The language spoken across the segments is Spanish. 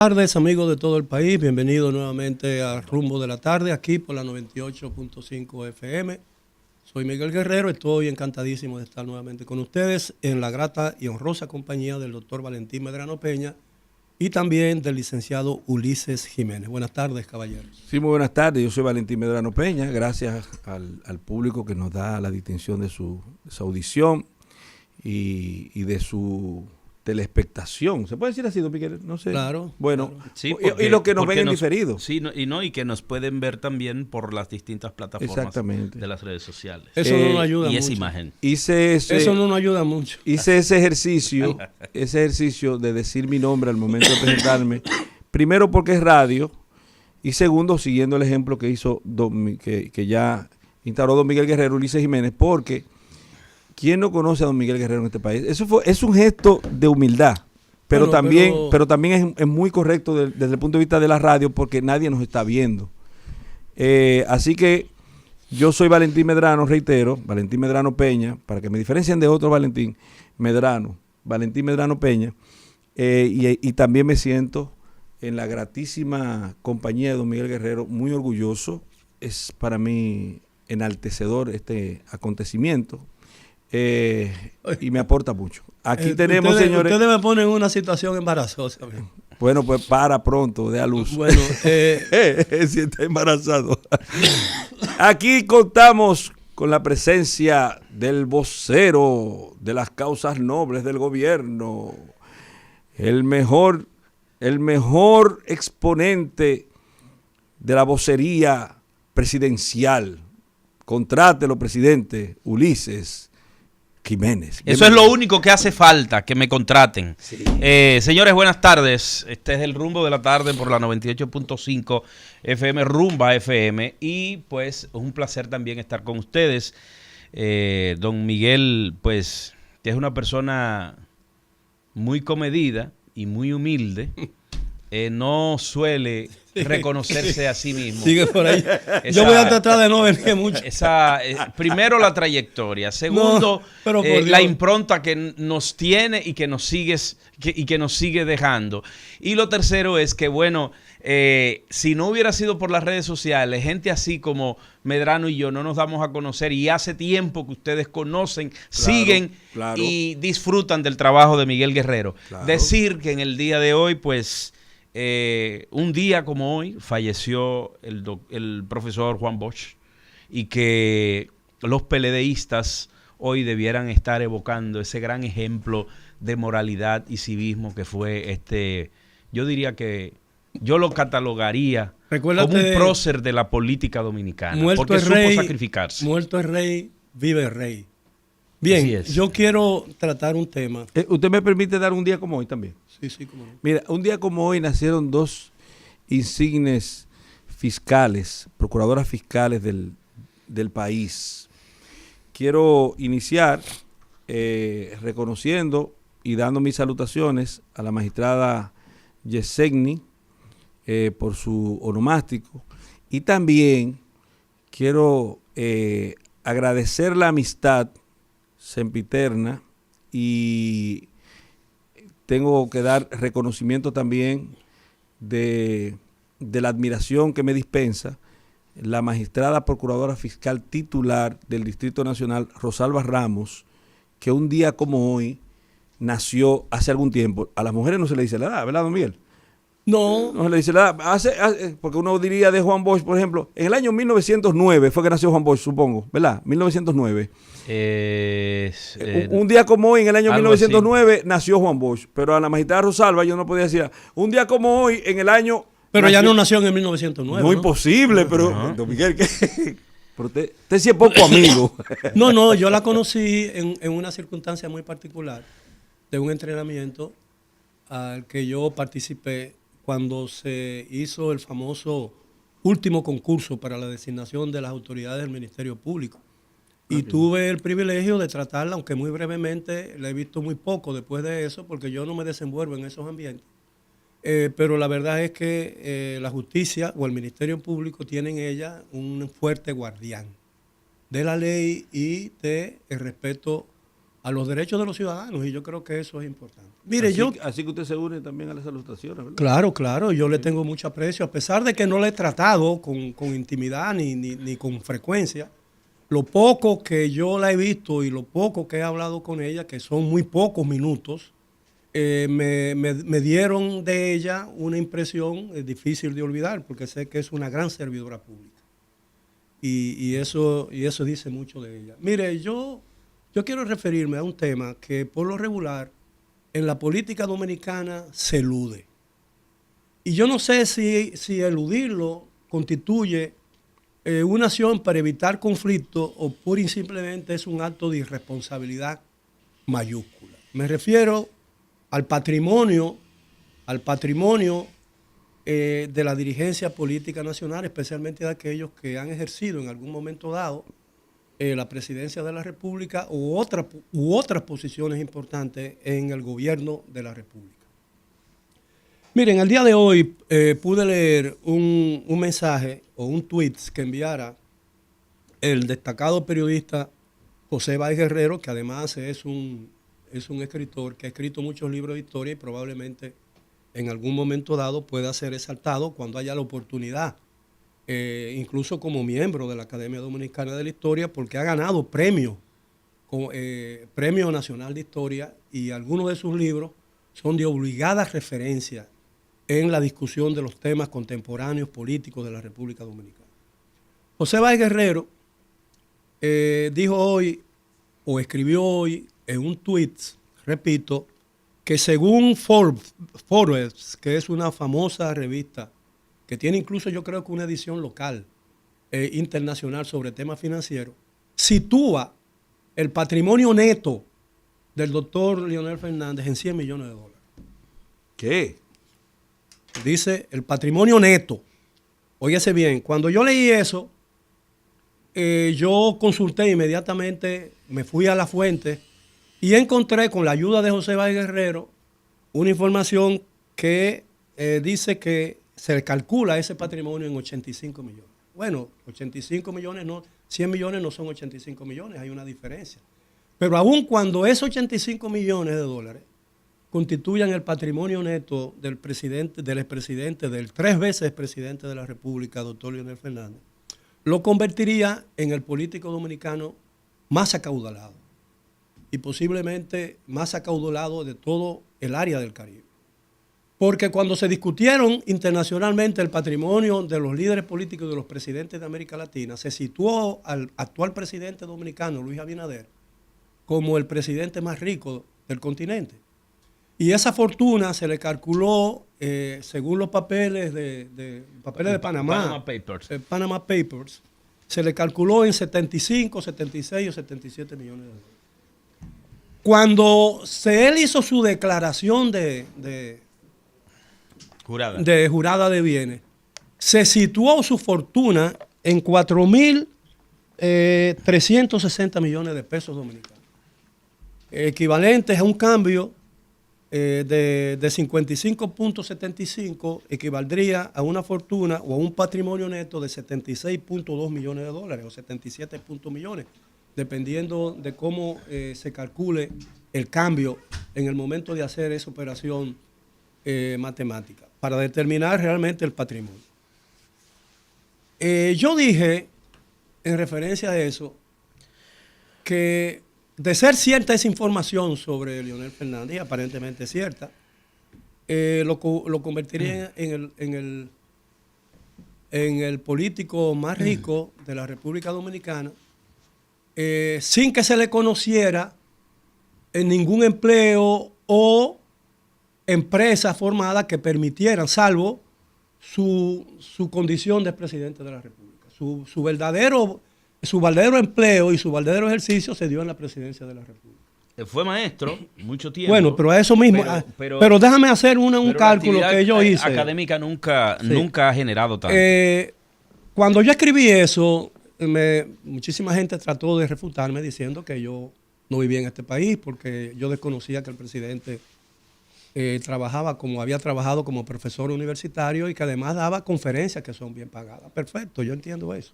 Buenas tardes, amigos de todo el país. Bienvenidos nuevamente a Rumbo de la Tarde, aquí por la 98.5 FM. Soy Miguel Guerrero, estoy encantadísimo de estar nuevamente con ustedes en la grata y honrosa compañía del doctor Valentín Medrano Peña y también del licenciado Ulises Jiménez. Buenas tardes, caballeros. Sí, muy buenas tardes. Yo soy Valentín Medrano Peña. Gracias al público que nos da la distinción de su audición y de su telespectación. ¿Se puede decir así, don Miguel? No sé. Claro. Bueno, claro. Sí, y lo que nos ven en diferido. Sí, y que nos pueden ver también por las distintas plataformas de las redes sociales. Eso no nos ayuda y mucho. esa imagen. Eso no nos ayuda mucho. Hice ese ejercicio de decir mi nombre al momento de presentarme. Primero porque es radio y segundo siguiendo el ejemplo que hizo que ya instauró don Miguel Guerrero, Ulises Jiménez, porque ¿quién no conoce a don Miguel Guerrero en este país? Es un gesto de humildad, pero también es muy correcto desde el punto de vista de la radio porque nadie nos está viendo. Así que yo soy Valentín Medrano, reitero, Valentín Medrano Peña, para que me diferencien de otro Valentín Medrano Peña, y también me siento en la gratísima compañía de don Miguel Guerrero, muy orgulloso. Es para mí enaltecedor este acontecimiento. Y me aporta mucho. Aquí tenemos, señores. Ustedes me ponen en una situación embarazosa. Bueno, pues para pronto, de a luz. Bueno, si está embarazado. Aquí contamos con la presencia del vocero de las causas nobles del gobierno, el mejor exponente de la vocería presidencial. Contrátelo, presidente, Ulises Jiménez. Eso es lo único que hace falta, que me contraten. Sí. Señores, buenas tardes. Este es el Rumbo de la Tarde por la 98.5 FM, Rumba FM. Y pues es un placer también estar con ustedes. Don Miguel, pues, que es una persona muy comedida y muy humilde. No suele reconocerse a sí mismo. Sigue por ahí. Yo voy a tratar de no ver mucho. Primero la trayectoria, segundo la impronta que nos tiene y que nos sigue dejando. Y lo tercero es que, bueno, si no hubiera sido por las redes sociales, gente así como Medrano y yo no nos damos a conocer y hace tiempo que ustedes conocen, siguen y disfrutan del trabajo de Miguel Guerrero. Claro. Decir que en el día de hoy, pues, un día como hoy falleció el profesor Juan Bosch y que los PLDistas hoy debieran estar evocando ese gran ejemplo de moralidad y civismo que fue yo diría que yo lo catalogaría como un prócer de la política dominicana, porque supo sacrificarse. Muerto el rey, vive el rey. Bien, yo quiero tratar un tema. ¿Usted me permite dar un día como hoy también? Sí, como no. Mira, un día como hoy nacieron dos insignes fiscales, procuradoras fiscales del país. Quiero iniciar reconociendo y dando mis salutaciones a la magistrada Yesegni por su onomástico, y también quiero agradecer la amistad sempiterna y tengo que dar reconocimiento también de la admiración que me dispensa la magistrada procuradora fiscal titular del Distrito Nacional, Rosalba Ramos, que un día como hoy nació hace algún tiempo. A las mujeres no se le dice la edad, ¿verdad, don Miguel? No se le dice la edad. Porque uno diría de Juan Bosch, por ejemplo, en el año 1909 fue que nació Juan Bosch, supongo, ¿verdad? 1909. Un día como hoy, en el año 1909, así nació Juan Bosch. Pero a la magistrada Rosalba yo no podía decir, un día como hoy, en el año... Pero ya no nació en el 1909. No, imposible, pero... Don Miguel, ¿qué? Pero usted sí es poco amigo. No, yo la conocí en una circunstancia muy particular de un entrenamiento al que yo participé cuando se hizo el famoso último concurso para la designación de las autoridades del Ministerio Público. Y tuve el privilegio de tratarla, aunque muy brevemente, la he visto muy poco después de eso, porque yo no me desenvuelvo en esos ambientes. Pero la verdad es que la justicia o el Ministerio Público tienen en ella un fuerte guardián de la ley y del respeto a los derechos de los ciudadanos, y yo creo que eso es importante. Mire, así que usted se une también a las salutaciones, ¿verdad? Claro, claro, yo le tengo mucho aprecio, a pesar de que no le he tratado con intimidad ni con frecuencia. Lo poco que yo la he visto y lo poco que he hablado con ella, que son muy pocos minutos, me dieron de ella una impresión difícil de olvidar, porque sé que es una gran servidora pública. Y eso dice mucho de ella. Mire, yo quiero referirme a un tema que por lo regular en la política dominicana se elude. Y yo no sé si eludirlo constituye una acción para evitar conflicto o pura y simplemente es un acto de irresponsabilidad mayúscula. Me refiero al patrimonio de la dirigencia política nacional, especialmente de aquellos que han ejercido en algún momento dado la presidencia de la República u otras posiciones importantes en el gobierno de la República. Miren, el día de hoy pude leer un mensaje o un tweet que enviara el destacado periodista José Báez Guerrero, que además es un escritor que ha escrito muchos libros de historia y probablemente en algún momento dado pueda ser exaltado cuando haya la oportunidad, incluso como miembro de la Academia Dominicana de la Historia, porque ha ganado premio nacional de historia y algunos de sus libros son de obligada referencia en la discusión de los temas contemporáneos políticos de la República Dominicana. José Báez Guerrero dijo hoy, o escribió hoy en un tweet, repito, que según Forbes, que es una famosa revista que tiene incluso yo creo que una edición local internacional sobre temas financieros, sitúa el patrimonio neto del doctor Leonel Fernández en $100 millones. ¿Qué? Dice el patrimonio neto. Óyese bien, cuando yo leí eso, yo consulté inmediatamente, me fui a la fuente y encontré con la ayuda de José Báez Guerrero una información que dice que se calcula ese patrimonio en 85 millones. Bueno, 85 millones no, 100 millones no son 85 millones, hay una diferencia. Pero aun cuando esos 85 millones de dólares constituyan el patrimonio neto del expresidente, del 3 veces presidente de la República, doctor Leonel Fernández, lo convertiría en el político dominicano más acaudalado y posiblemente más acaudalado de todo el área del Caribe. Porque cuando se discutieron internacionalmente el patrimonio de los líderes políticos y de los presidentes de América Latina, se situó al actual presidente dominicano, Luis Abinader, como el presidente más rico del continente. Y esa fortuna se le calculó, según los papeles de Panamá, Panama Papers, se le calculó en 75, 76 o 77 millones de dólares. Cuando él hizo su declaración jurada de bienes, se situó su fortuna en 4.360 millones de pesos dominicanos, equivalentes a un cambio de 55.75 equivaldría a una fortuna o a un patrimonio neto de 76.2 millones de dólares o 77 millones, dependiendo de cómo se calcule el cambio en el momento de hacer esa operación matemática, para determinar realmente el patrimonio. Yo dije, en referencia a eso, que de ser cierta esa información sobre Leonel Fernández, y aparentemente es cierta, lo convertiría en el político más rico de la República Dominicana, sin que se le conociera en ningún empleo o empresa formada que permitieran, salvo su condición de presidente de la República. Su verdadero empleo y su verdadero ejercicio se dio en la presidencia de la República. Fue maestro mucho tiempo. Bueno, pero a eso mismo. Pero déjame hacer un cálculo que yo hice. Académica nunca ha generado tanto. Cuando yo escribí eso, muchísima gente trató de refutarme diciendo que yo no vivía en este país porque yo desconocía que el presidente había trabajado como profesor universitario y que además daba conferencias que son bien pagadas. Perfecto, yo entiendo eso.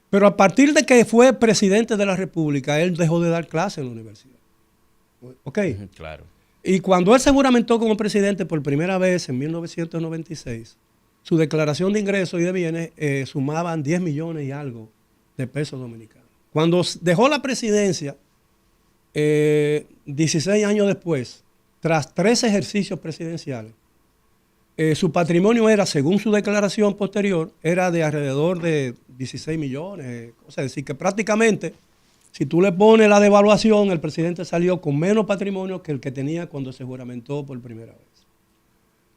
Pero a partir de que fue presidente de la República, él dejó de dar clases en la universidad. ¿Ok? Claro. Y cuando él se juramentó como presidente por primera vez en 1996, su declaración de ingresos y de bienes sumaban 10 millones y algo de pesos dominicanos. Cuando dejó la presidencia, 16 años después, tras 3 ejercicios presidenciales, su patrimonio era, según su declaración posterior, era de alrededor de 16 millones. O sea, es decir, que prácticamente, si tú le pones la devaluación, el presidente salió con menos patrimonio que el que tenía cuando se juramentó por primera vez.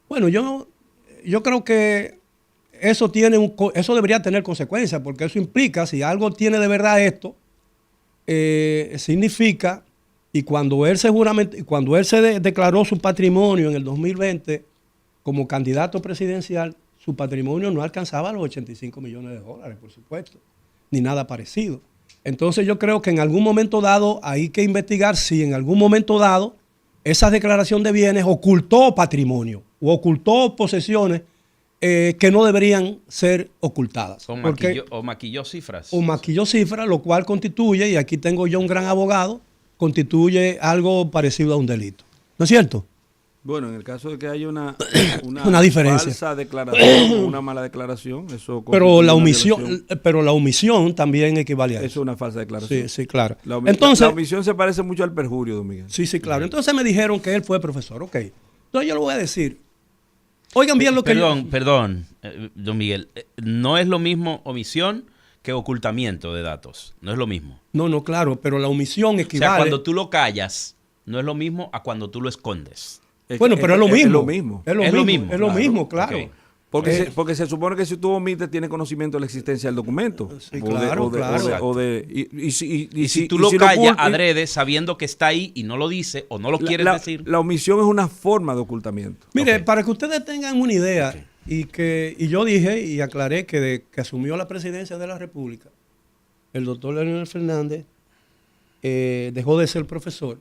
Bueno, yo creo que eso debería tener consecuencias, porque eso implica, si algo tiene de verdad esto, significa, y cuando él se declaró su patrimonio en el 2020 como candidato presidencial, su patrimonio no alcanzaba los 85 millones de dólares, por supuesto, ni nada parecido. Entonces yo creo que en algún momento dado hay que investigar si en algún momento dado esa declaración de bienes ocultó patrimonio o ocultó posesiones que no deberían ser ocultadas. O maquilló cifras. O maquilló cifras, lo cual constituye, y aquí tengo yo un gran abogado, constituye algo parecido a un delito. ¿No es cierto? Bueno, en el caso de que haya una diferencia, falsa declaración o una mala declaración, eso pero la omisión también equivale a eso. Eso es una falsa declaración. Sí, claro. Entonces, la omisión se parece mucho al perjurio, don Miguel. Sí, claro. Entonces me dijeron que él fue profesor. Ok. Entonces yo le voy a decir. Oigan bien lo que Perdón, don Miguel. No es lo mismo omisión que ocultamiento de datos. No es lo mismo. No, claro, pero la omisión equivale. O sea, cuando tú lo callas, no es lo mismo a cuando tú lo escondes. Bueno, pero es lo mismo. Es lo mismo, claro. Okay. Porque se supone que si tú omites, tienes conocimiento de la existencia del documento. Sí, claro. Y si tú lo callas adrede sabiendo que está ahí y no lo dice o no lo quieres decir. La omisión es una forma de ocultamiento. Mire, para que ustedes tengan una idea, y yo dije y aclaré que asumió la presidencia de la República, el doctor Leonel Fernández dejó de ser profesor,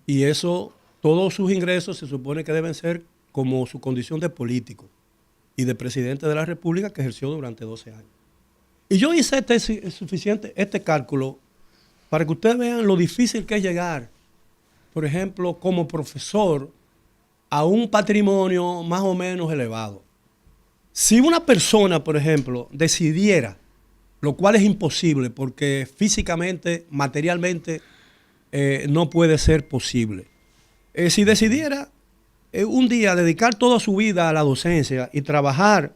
y eso, todos sus ingresos se supone que deben ser como su condición de político y de presidente de la República que ejerció durante 12 años. Y yo hice este cálculo para que ustedes vean lo difícil que es llegar, por ejemplo, como profesor, a un patrimonio más o menos elevado. Si una persona, por ejemplo, decidiera, lo cual es imposible porque físicamente, materialmente, no puede ser posible. Si decidiera un día dedicar toda su vida a la docencia y trabajar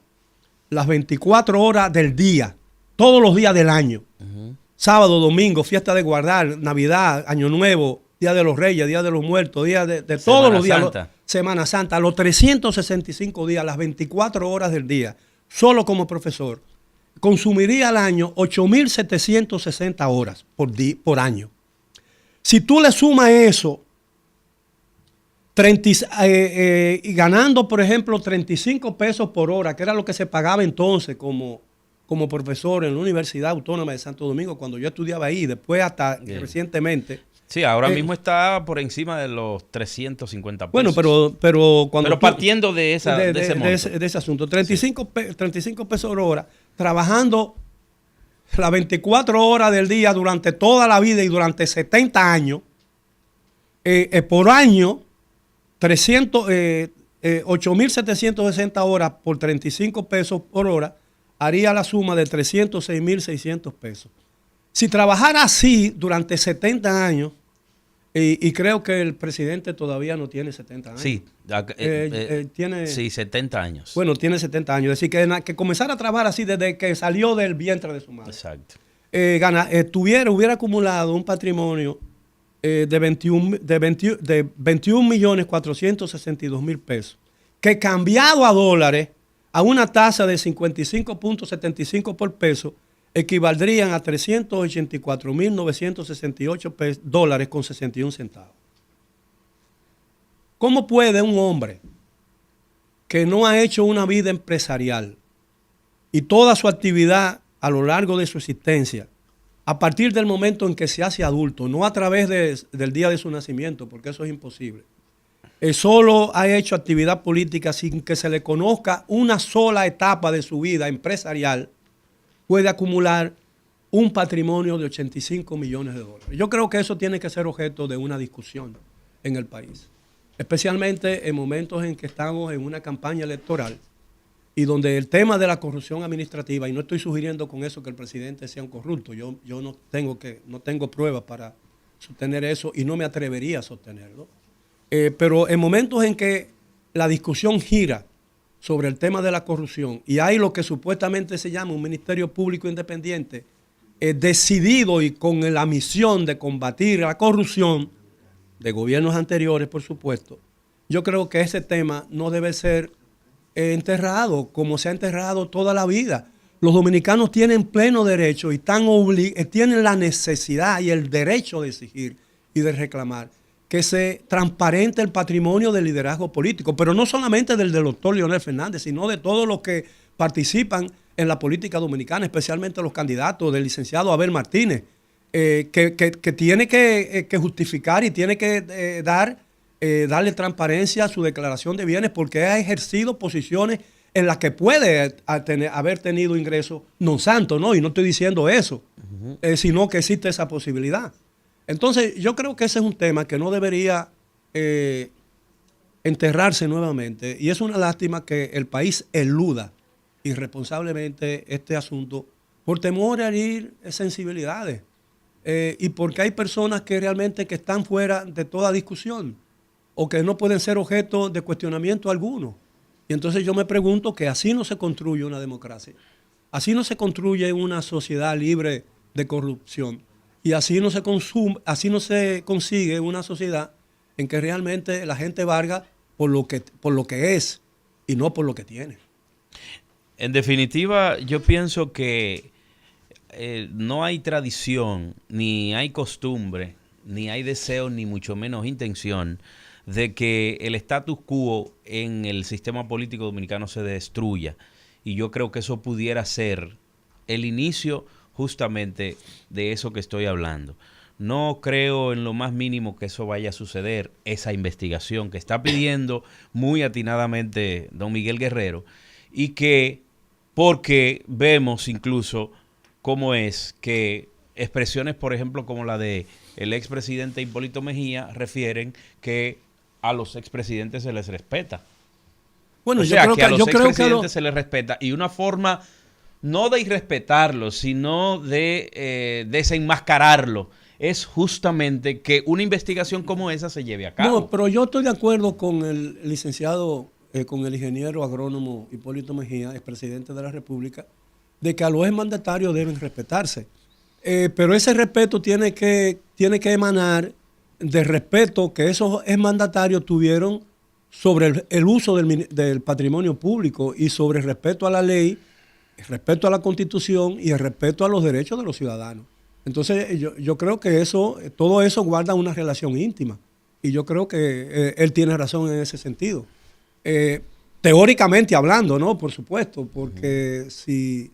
las 24 horas del día, todos los días del año, sábado, domingo, fiesta de guardar, Navidad, Año Nuevo, Día de los Reyes, Día de los Muertos, día de todos los días, Semana Santa, los 365 días, las 24 horas del día, solo como profesor, consumiría al año 8.760 horas por año. Si tú le sumas eso, y ganando, por ejemplo, 35 pesos por hora, que era lo que se pagaba entonces como profesor en la Universidad Autónoma de Santo Domingo, cuando yo estudiaba ahí, después hasta recientemente. Sí, ahora mismo está por encima de los 350 pesos. Bueno, pero partiendo de ese asunto, 35 pesos por hora, trabajando las 24 horas del día durante toda la vida y durante 70 años, por año, 8.760 horas por 35 pesos por hora, haría la suma de 306.600 pesos. Si trabajara así durante 70 años, y creo que el presidente todavía no tiene 70 años. Sí, tiene 70 años. Bueno, tiene 70 años. Es decir, que comenzara a trabajar así desde que salió del vientre de su madre. Exacto. Hubiera acumulado un patrimonio de 21.462.000 pesos, que cambiado a dólares, a una tasa de 55.75 por peso, equivaldrían a 384.968 dólares con 61 centavos. ¿Cómo puede un hombre que no ha hecho una vida empresarial y toda su actividad a lo largo de su existencia, a partir del momento en que se hace adulto, no a través del día de su nacimiento, porque eso es imposible, solo ha hecho actividad política sin que se le conozca una sola etapa de su vida empresarial, puede acumular un patrimonio de 85 millones de dólares. Yo creo que eso tiene que ser objeto de una discusión en el país, especialmente en momentos en que estamos en una campaña electoral y donde el tema de la corrupción administrativa, y no estoy sugiriendo con eso que el presidente sea un corrupto, yo no tengo pruebas para sostener eso y no me atrevería a sostenerlo, pero en momentos en que la discusión gira sobre el tema de la corrupción y hay lo que supuestamente se llama un Ministerio Público Independiente decidido y con la misión de combatir la corrupción de gobiernos anteriores, por supuesto, yo creo que ese tema no debe ser enterrado como se ha enterrado toda la vida. Los dominicanos tienen pleno derecho y tienen la necesidad y el derecho de exigir y de reclamar que se transparente el patrimonio del liderazgo político, pero no solamente del doctor Leonel Fernández, sino de todos los que participan en la política dominicana, especialmente los candidatos del licenciado Abel Martínez, que tiene que justificar y tiene que darle transparencia a su declaración de bienes porque ha ejercido posiciones en las que puede haber tenido ingresos non santo, ¿no? Y no estoy diciendo eso, sino que existe esa posibilidad. Entonces, yo creo que ese es un tema que no debería enterrarse nuevamente y es una lástima que el país eluda irresponsablemente este asunto por temor a herir sensibilidades y porque hay personas que realmente que están fuera de toda discusión o que no pueden ser objeto de cuestionamiento alguno. Y entonces yo me pregunto que así no se construye una democracia, así no se construye una sociedad libre de corrupción y así no se consigue una sociedad en que realmente la gente valga por lo que es y no por lo que tiene. En definitiva, yo pienso que no hay tradición, ni hay costumbre, ni hay deseo, ni mucho menos intención de que el status quo en el sistema político dominicano se destruya. Y yo creo que eso pudiera ser el inicio justamente de eso que estoy hablando. No creo en lo más mínimo que eso vaya a suceder, esa investigación que está pidiendo muy atinadamente don Miguel Guerrero, y que porque vemos incluso cómo es que expresiones, por ejemplo, como la de el expresidente Hipólito Mejía, refieren que a los expresidentes se les respeta. Bueno, o sea, yo creo que a los expresidentes se les respeta. Y una forma, no de irrespetarlo, sino de desenmascararlo, es justamente que una investigación como esa se lleve a cabo. No, pero yo estoy de acuerdo con el licenciado, con el ingeniero agrónomo Hipólito Mejía, expresidente de la República, de que a los exmandatarios deben respetarse. Pero ese respeto tiene que emanar del respeto que esos exmandatarios tuvieron sobre el uso del patrimonio público y sobre el respeto a la ley, el respeto a la Constitución y el respeto a los derechos de los ciudadanos. Entonces yo creo que todo eso guarda una relación íntima y yo creo que él tiene razón en ese sentido. Teóricamente hablando, ¿no? Por supuesto, porque si...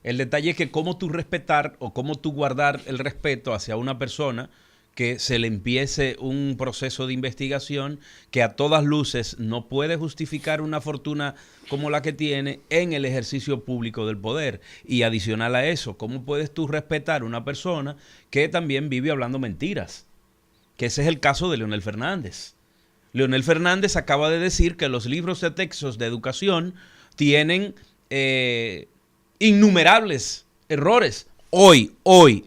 El detalle es que cómo tú respetar o cómo tú guardar el respeto hacia una persona que se le empiece un proceso de investigación que a todas luces no puede justificar una fortuna como la que tiene en el ejercicio público del poder. Y adicional a eso, ¿cómo puedes tú respetar a una persona que también vive hablando mentiras? Que ese es el caso de Leonel Fernández. Leonel Fernández acaba de decir que los libros de textos de educación tienen innumerables errores. Hoy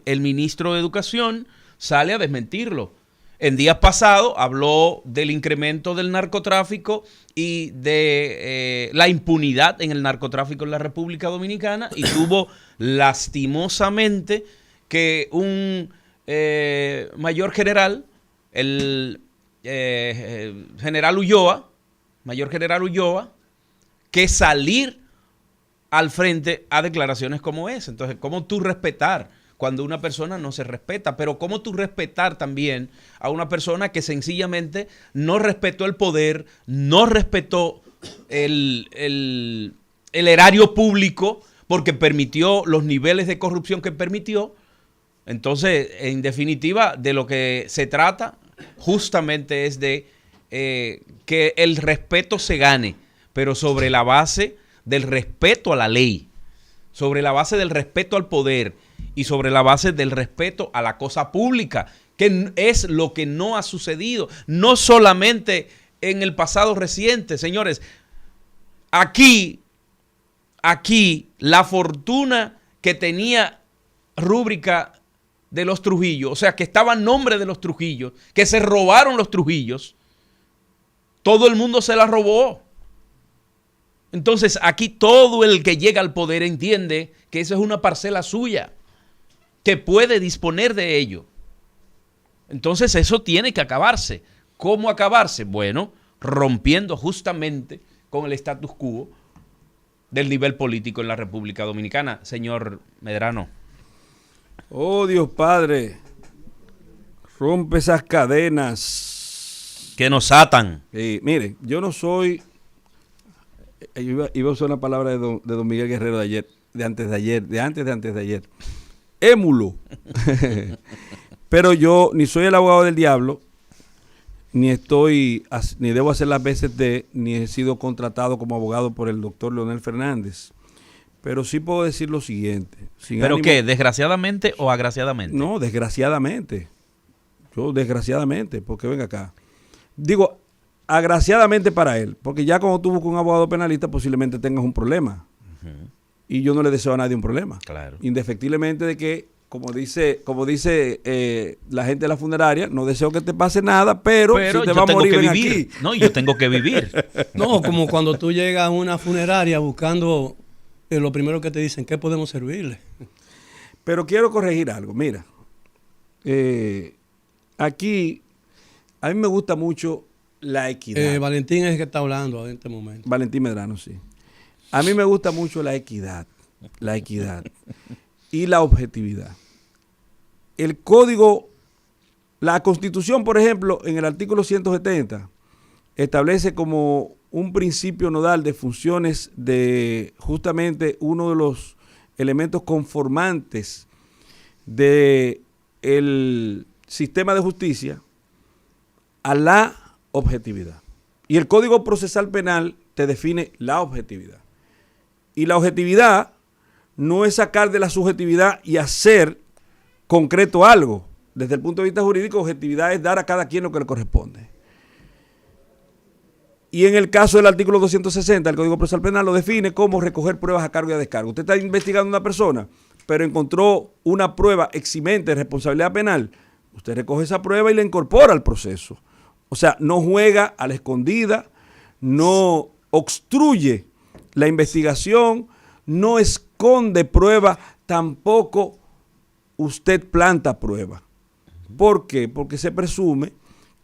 el ministro de Educación sale a desmentirlo. En días pasados habló del incremento del narcotráfico y de la impunidad en el narcotráfico en la República Dominicana y tuvo lastimosamente que un mayor general, el mayor general Ulloa, que salir al frente a declaraciones como esa. Entonces, ¿cómo tú respetar cuando una persona no se respeta? Pero ¿cómo tú respetar también a una persona que sencillamente no respetó el poder, no respetó el erario público porque permitió los niveles de corrupción que permitió? Entonces, en definitiva, de lo que se trata justamente es de que el respeto se gane, pero sobre la base del respeto a la ley, sobre la base del respeto al poder y sobre la base del respeto a la cosa pública, que es lo que no ha sucedido, no solamente en el pasado reciente, señores. Aquí la fortuna que tenía Rúbrica de los Trujillo, o sea, que estaba a nombre de los Trujillo, que se robaron los Trujillos, todo el mundo se la robó. Entonces, aquí todo el que llega al poder entiende que eso es una parcela suya, que puede disponer de ello. Entonces, eso tiene que acabarse. ¿Cómo acabarse? Bueno, rompiendo justamente con el status quo del nivel político en la República Dominicana. Señor Medrano. Oh, Dios Padre, rompe esas cadenas que nos atan. Mire, yo no soy, iba a usar una palabra de don Miguel Guerrero de ayer, de antes de ayer, émulo. Pero yo ni soy el abogado del diablo, ni debo hacer las veces ni he sido contratado como abogado por el doctor Leonel Fernández. Pero sí puedo decir lo siguiente. ¿Pero qué? ¿Desgraciadamente o agraciadamente? No, desgraciadamente. Desgraciadamente, porque venga acá. Digo, agraciadamente para él, porque ya cuando tú buscas un abogado penalista posiblemente tengas un problema. Uh-huh. Y yo no le deseo a nadie un problema. Claro. Indefectiblemente de que, como dice la gente de la funeraria, no deseo que te pase nada, pero si te va a morir, ven aquí. No, yo tengo que vivir. No, como cuando tú llegas a una funeraria buscando... lo primero que te dicen, ¿qué podemos servirle? Pero quiero corregir algo. Mira, aquí a mí me gusta mucho la equidad. Valentín es el que está hablando en este momento. Valentín Medrano, sí. A mí me gusta mucho la equidad y la objetividad. El código, la Constitución, por ejemplo, en el artículo 170, establece como un principio nodal de funciones de justamente uno de los elementos conformantes del sistema de justicia a la objetividad. Y el Código Procesal Penal te define la objetividad. Y la objetividad no es sacar de la subjetividad y hacer concreto algo. Desde el punto de vista jurídico, objetividad es dar a cada quien lo que le corresponde. Y en el caso del artículo 260 del Código Procesal Penal lo define como recoger pruebas a cargo y a descargo. Usted está investigando a una persona, pero encontró una prueba eximente de responsabilidad penal. Usted recoge esa prueba y la incorpora al proceso. O sea, no juega a la escondida, no obstruye la investigación, no esconde prueba, tampoco usted planta prueba. ¿Por qué? Porque se presume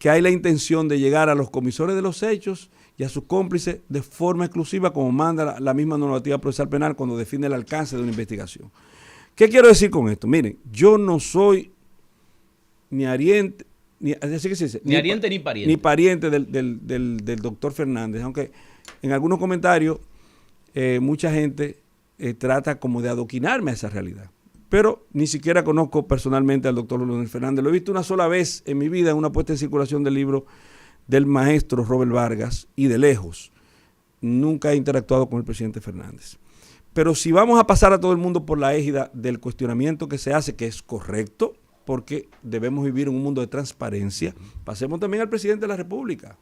que hay la intención de llegar a los comisores de los hechos y a sus cómplices de forma exclusiva, como manda la misma normativa procesal penal cuando define el alcance de una investigación. ¿Qué quiero decir con esto? Miren, yo no soy ni ariente, ni pariente del doctor Fernández, aunque en algunos comentarios mucha gente trata como de adoquinarme a esa realidad. Pero ni siquiera conozco personalmente al doctor Leonel Fernández. Lo he visto una sola vez en mi vida en una puesta en circulación del libro del maestro Robert Vargas y de lejos. Nunca he interactuado con el presidente Fernández. Pero si vamos a pasar a todo el mundo por la égida del cuestionamiento que se hace, que es correcto, porque debemos vivir en un mundo de transparencia, pasemos también al presidente de la República.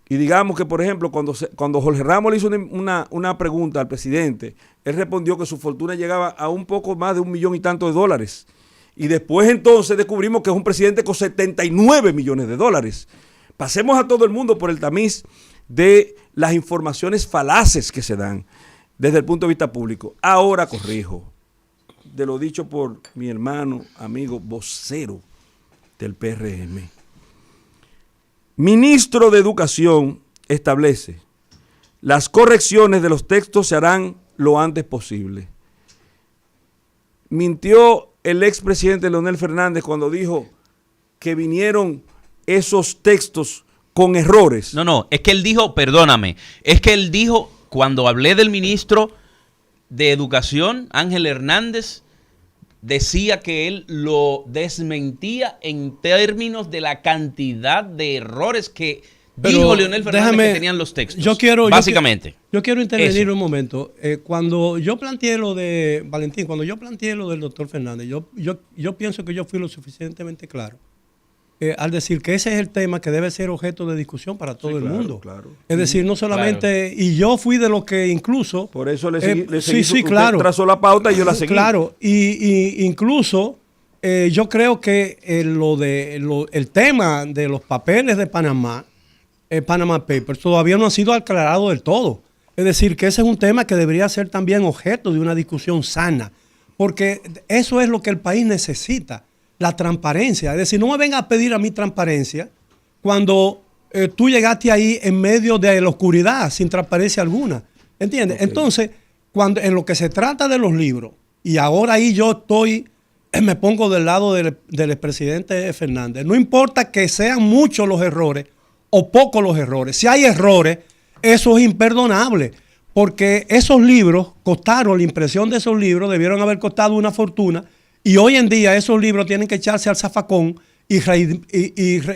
Y digamos que, por ejemplo, cuando Jorge Ramos le hizo una pregunta al presidente, él respondió que su fortuna llegaba a un poco más de $1 millón y tanto de dólares. Y después entonces descubrimos que es un presidente con 79 millones de dólares. Pasemos a todo el mundo por el tamiz de las informaciones falaces que se dan desde el punto de vista público. Ahora corrijo, de lo dicho por mi hermano, amigo, vocero del PRM. Ministro de Educación establece: las correcciones de los textos se harán lo antes posible. Mintió el expresidente Leonel Fernández cuando dijo que vinieron esos textos con errores. No, es que él dijo, perdóname, es que él dijo, cuando hablé del ministro de Educación, Ángel Hernández, decía que él lo desmentía en términos de la cantidad de errores que Dijo Leonel Fernández que tenían los textos. Básicamente. Yo quiero intervenir un momento. Cuando yo planteé lo de Valentín, cuando yo planteé lo del doctor Fernández, yo pienso que yo fui lo suficientemente claro al decir que ese es el tema que debe ser objeto de discusión para todo el mundo. Claro. Es decir, no solamente... Y yo fui de los que incluso... Por eso le seguí claro. Trazó la pauta y yo la seguí. Claro, y incluso yo creo que el tema de los papeles de Panamá, Panama Papers, todavía no ha sido aclarado del todo. Es decir, que ese es un tema que debería ser también objeto de una discusión sana, porque eso es lo que el país necesita. La transparencia. Es decir, no me venga a pedir a mí transparencia cuando tú llegaste ahí en medio de la oscuridad, sin transparencia alguna. ¿Entiendes? Okay. Entonces, cuando en lo que se trata de los libros, y ahora ahí yo me pongo del lado del expresidente Fernández, no importa que sean muchos los errores o pocos los errores. Si hay errores, eso es imperdonable. Porque esos libros costaron, la impresión de esos libros debieron haber costado una fortuna. Y hoy en día esos libros tienen que echarse al zafacón y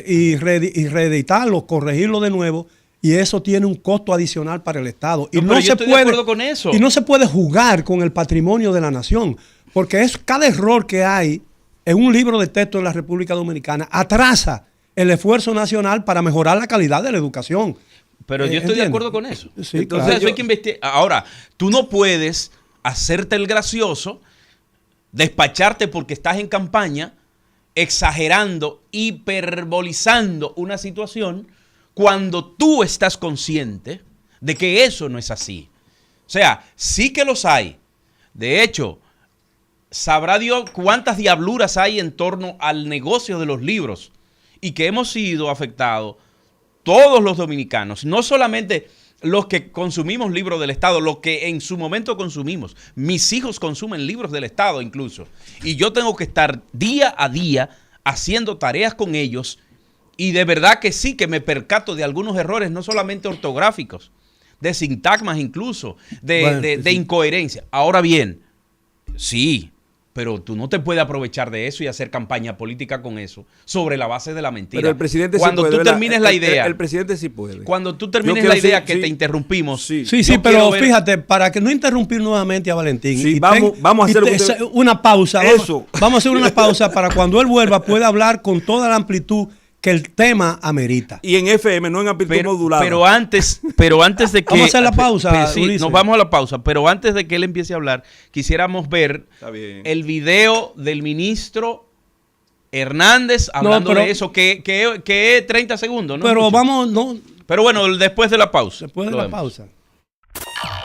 reeditarlos, corregirlos de nuevo, y eso tiene un costo adicional para el Estado. Y no se puede, de acuerdo con eso. Y no se puede jugar con el patrimonio de la nación, porque cada error que hay en un libro de texto en la República Dominicana atrasa el esfuerzo nacional para mejorar la calidad de la educación. Pero yo estoy de acuerdo con eso. Sí, entonces claro. hay que investigar. Ahora, tú no puedes hacerte el gracioso, despacharte porque estás en campaña, exagerando, hiperbolizando una situación cuando tú estás consciente de que eso no es así. O sea, sí que los hay. De hecho, sabrá Dios cuántas diabluras hay en torno al negocio de los libros y que hemos sido afectados todos los dominicanos, no solamente los que consumimos libros del Estado, los que en su momento consumimos. Mis hijos consumen libros del Estado incluso. Y yo tengo que estar día a día haciendo tareas con ellos. Y de verdad que sí, que me percato de algunos errores, no solamente ortográficos, de sintagmas incluso, de incoherencia. Ahora bien, sí, pero tú no te puedes aprovechar de eso y hacer campaña política con eso sobre la base de la mentira. Pero el presidente cuando sí puede, tú termines la idea. El presidente sí puede. Cuando tú termines la idea que te interrumpimos. Sí, pero fíjate, para que no interrumpir nuevamente a Valentín. Sí, vamos a hacer una pausa. Eso. Vamos a hacer una pausa para cuando él vuelva pueda hablar con toda la amplitud que el tema amerita. Y en FM, no en amplitud modulada. Pero antes de que... Vamos a hacer la pausa, sí, nos vamos a la pausa. Pero antes de que él empiece a hablar, quisiéramos ver el video del ministro Hernández hablando de eso, que es 30 segundos, ¿no? Pero vamos... Pero bueno, después de la pausa. Después de la pausa.